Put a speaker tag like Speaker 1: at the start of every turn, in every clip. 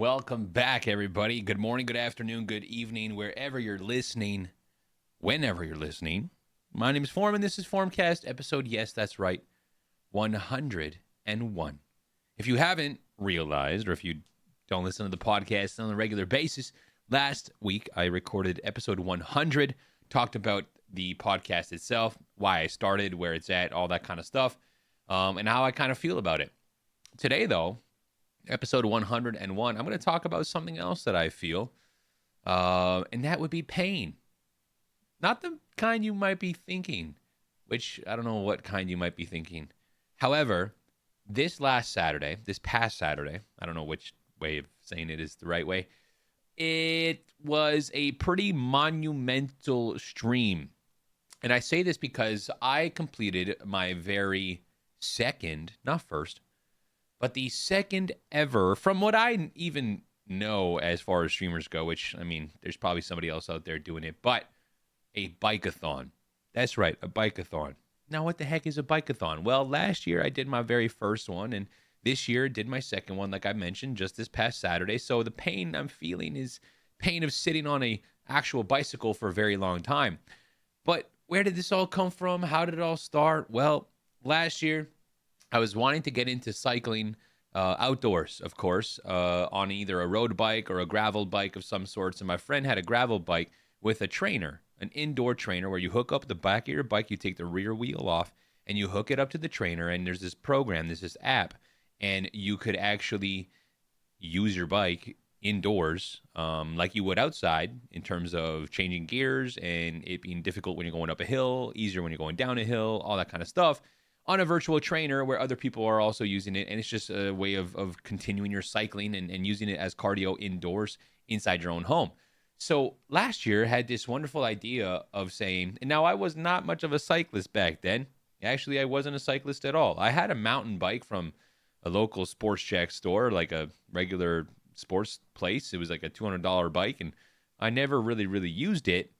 Speaker 1: Welcome back, everybody. Good morning, good afternoon, good evening, wherever you're listening, whenever you're listening. My name is Form, and this is Formcast episode, yes, that's right, 101. If you haven't realized, or if you don't listen to the podcast on a regular basis, last week I recorded episode 100, talked about the podcast itself, why I started, where it's at, all that kind of stuff, and how I kind of feel about it. Today, though, episode 101, I'm going to talk about something else that I feel, and that would be pain. Not the kind you might be thinking, which I don't know what kind you might be thinking. However, this past Saturday, I don't know which way of saying it is the right way, it was a pretty monumental stream. And I say this because I completed my very second, not first, but the second ever, from what I even know as far as streamers go, which, I mean, there's probably somebody else out there doing it, but a bike-a-thon. That's right, a bike-a-thon. Now, what the heck is a bike-a-thon? Well, last year I did my very first one, and this year did my second one, like I mentioned, just this past Saturday. So the pain I'm feeling is pain of sitting on a actual bicycle for a very long time. But where did this all come from? How did it all start? Well, last year I was wanting to get into cycling outdoors, of course, on either a road bike or a gravel bike of some sorts. And my friend had a gravel bike with a trainer, an indoor trainer where you hook up the back of your bike, you take the rear wheel off, and you hook it up to the trainer. And there's this program, there's this app, and you could actually use your bike indoors like you would outside in terms of changing gears and it being difficult when you're going up a hill, easier when you're going down a hill, all that kind of stuff, on a virtual trainer where other people are also using it. And it's just a way of continuing your cycling and using it as cardio indoors inside your own home. So last year I had this wonderful idea of saying, and now I was not much of a cyclist back then. Actually, I wasn't a cyclist at all. I had a mountain bike from a local sports check store, like a regular sports place. It was like a $200 bike, and I never really used it,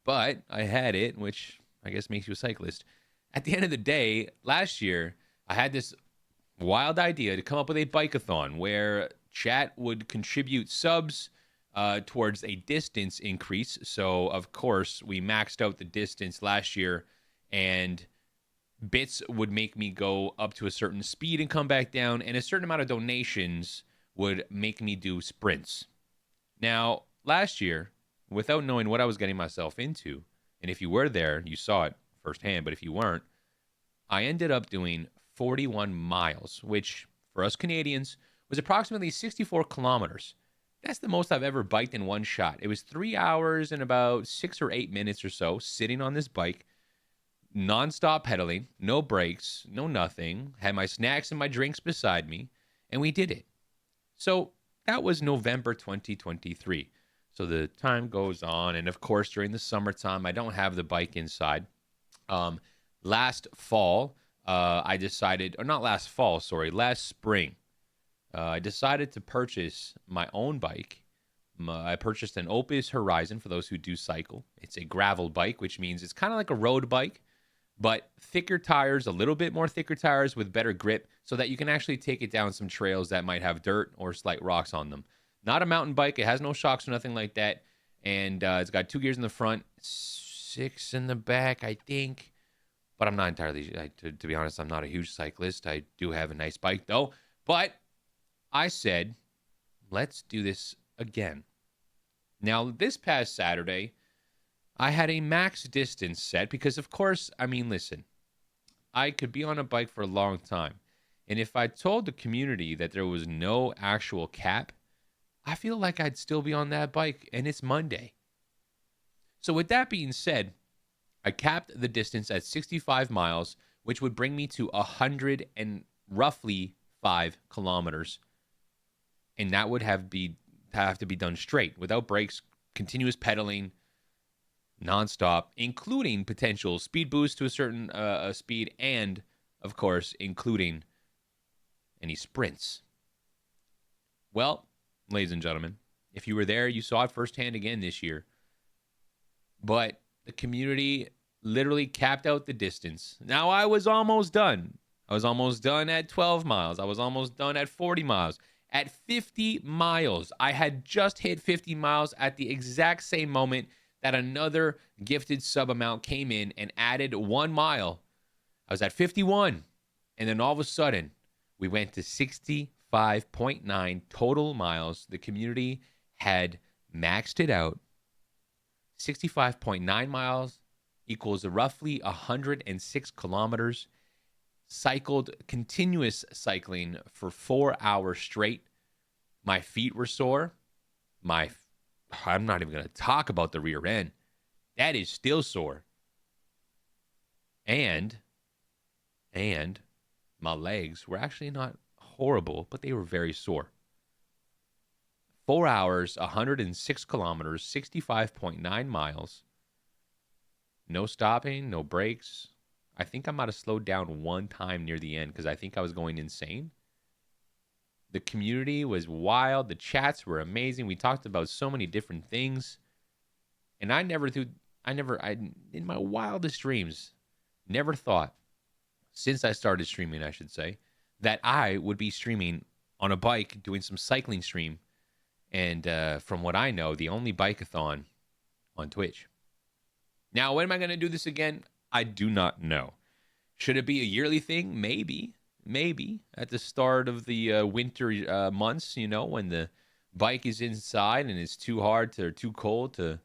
Speaker 1: but I had it, which I guess makes you a cyclist. At the end of the day, last year, I had this wild idea to come up with a bike-a-thon where chat would contribute subs towards a distance increase. So, of course, we maxed out the distance last year, and bits would make me go up to a certain speed and come back down, and a certain amount of donations would make me do sprints. Now, last year, without knowing what I was getting myself into, and if you were there, you saw it firsthand, but if you weren't, I ended up doing 41 miles, which for us Canadians was approximately 64 kilometers. That's the most I've ever biked in one shot. It was 3 hours and about 6 or 8 minutes or so sitting on this bike, nonstop pedaling, no brakes, no nothing, had my snacks and my drinks beside me, and we did it. So that was November 2023. So the time goes on, and of course, during the summertime, I don't have the bike inside. Last fall, I decided, or not last fall, sorry, last spring, I decided to purchase my own bike. I purchased an Opus Horizon for those who do cycle. It's a gravel bike, which means it's kind of like a road bike, but thicker tires, a little bit more thicker tires with better grip so that you can actually take it down some trails that might have dirt or slight rocks on them. Not a mountain bike. It has no shocks or nothing like that. And it's got 2 gears in the front, 6 in the back, I think. But I'm not entirely, to be honest, I'm not a huge cyclist. I do have a nice bike, though. But I said, let's do this again. Now, this past Saturday, I had a max distance set because, of course, I mean, listen, I could be on a bike for a long time. And if I told the community that there was no actual cap, I feel like I'd still be on that bike, and it's Monday. So with that being said, I capped the distance at 65 miles, which would bring me to 100 and roughly 5 kilometers. And that would have to be done straight, without brakes, continuous pedaling, nonstop, including potential speed boost to a certain speed, and, of course, including any sprints. Well, ladies and gentlemen, if you were there, you saw it firsthand again this year. But the community literally capped out the distance. Now, I was almost done. I was almost done at 12 miles. I was almost done at 40 miles. At 50 miles, I had just hit 50 miles at the exact same moment that another gifted sub amount came in and added 1 mile. I was at 51. And then all of a sudden, we went to 65.9 total miles. The community had maxed it out. 65.9 miles equals roughly 106 kilometers. Cycled continuous cycling for 4 hours straight. My feet were sore. I'm not even going to talk about the rear end. That is still sore. And my legs were actually not horrible, but they were very sore. 4 hours, 106 kilometers, 65.9 miles. No stopping, no breaks. I think I might have slowed down one time near the end because I think I was going insane. The community was wild. The chats were amazing. We talked about so many different things. And I in my wildest dreams, never thought, since I started streaming, I should say, that I would be streaming on a bike, doing some cycling stream. And from what I know, the only bike-a-thon on Twitch. Now, when am I going to do this again? I do not know. Should it be a yearly thing? Maybe at the start of the winter months, when the bike is inside and it's too hard or too cold to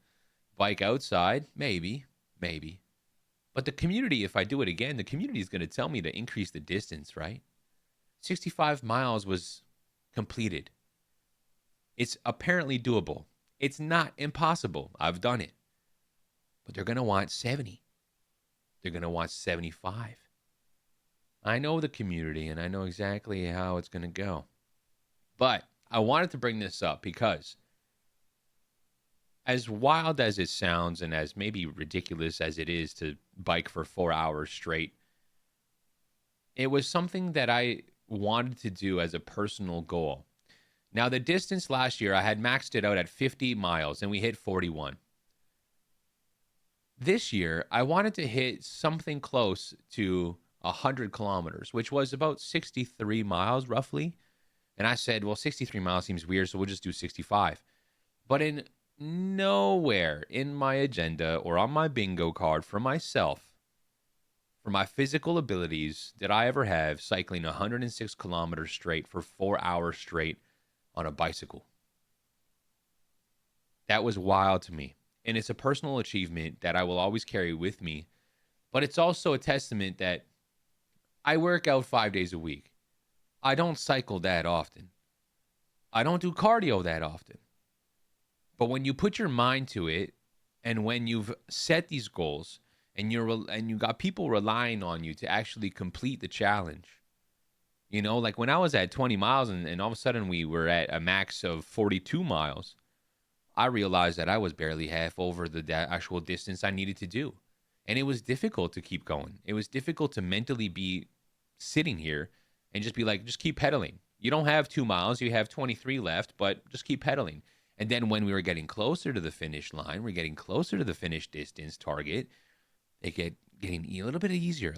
Speaker 1: bike outside. Maybe. But the community, if I do it again, the community is going to tell me to increase the distance, right? 65 miles was completed. It's apparently doable. It's not impossible. I've done it. But they're going to want 70. They're going to want 75. I know the community, and I know exactly how it's going to go. But I wanted to bring this up because as wild as it sounds and as maybe ridiculous as it is to bike for 4 hours straight, it was something that I wanted to do as a personal goal. Now, the distance last year, I had maxed it out at 50 miles, and we hit 41. This year, I wanted to hit something close to 100 kilometers, which was about 63 miles roughly. And I said, well, 63 miles seems weird, so we'll just do 65. But in nowhere in my agenda or on my bingo card for myself, for my physical abilities, did I ever have cycling 106 kilometers straight for 4 hours straight on a bicycle. That was wild to me. And it's a personal achievement that I will always carry with me. But it's also a testament that I work out 5 days a week. I don't cycle that often. I don't do cardio that often. But when you put your mind to it, and when you've set these goals, and you got people relying on you to actually complete the challenge, like when I was at 20 miles and all of a sudden we were at a max of 42 miles, I realized that I was barely half over the actual distance I needed to do. And it was difficult to keep going. It was difficult to mentally be sitting here and just be like, just keep pedaling. You don't have 2 miles, you have 23 left, but just keep pedaling. And then when we were getting closer to the finish line, we're getting closer to the finish distance target, it getting a little bit easier.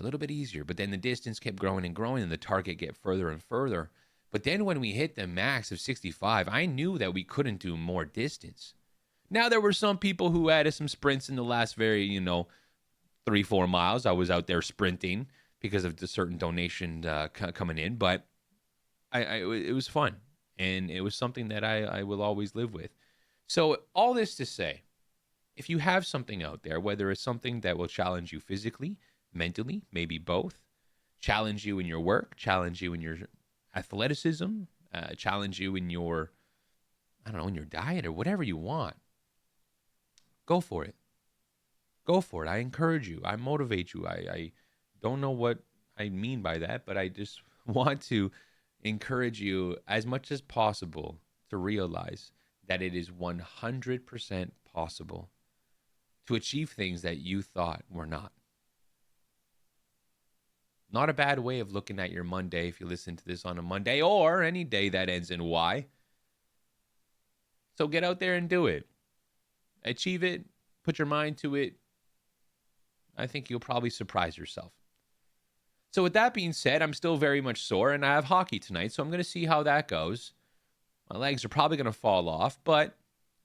Speaker 1: But then the distance kept growing and growing and the target get further and further. But then when we hit the max of 65, I knew that we couldn't do more distance. Now, there were some people who added some sprints in the last 3-4 miles. I was out there sprinting because of the certain donation coming in. But it was fun. And it was something that I will always live with. So all this to say, if you have something out there, whether it's something that will challenge you physically, mentally, maybe both, challenge you in your work, challenge you in your athleticism, challenge you in your, in your diet or whatever you want, go for it. Go for it. I encourage you. I motivate you. I don't know what I mean by that, but I just want to encourage you as much as possible to realize that it is 100% possible to achieve things that you thought were not. Not a bad way of looking at your Monday if you listen to this on a Monday or any day that ends in Y. So get out there and do it. Achieve it. Put your mind to it. I think you'll probably surprise yourself. So with that being said, I'm still very much sore and I have hockey tonight, so I'm going to see how that goes. My legs are probably going to fall off, but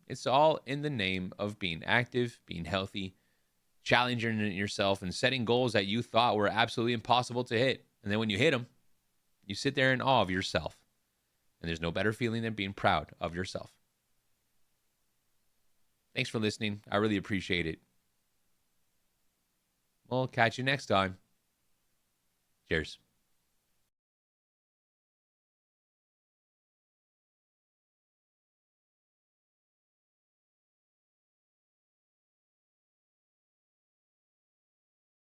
Speaker 1: it's all in the name of being active, being healthy, challenging yourself, and setting goals that you thought were absolutely impossible to hit. And then when you hit them, you sit there in awe of yourself. And there's no better feeling than being proud of yourself. Thanks for listening. I really appreciate it. We'll catch you next time. Cheers.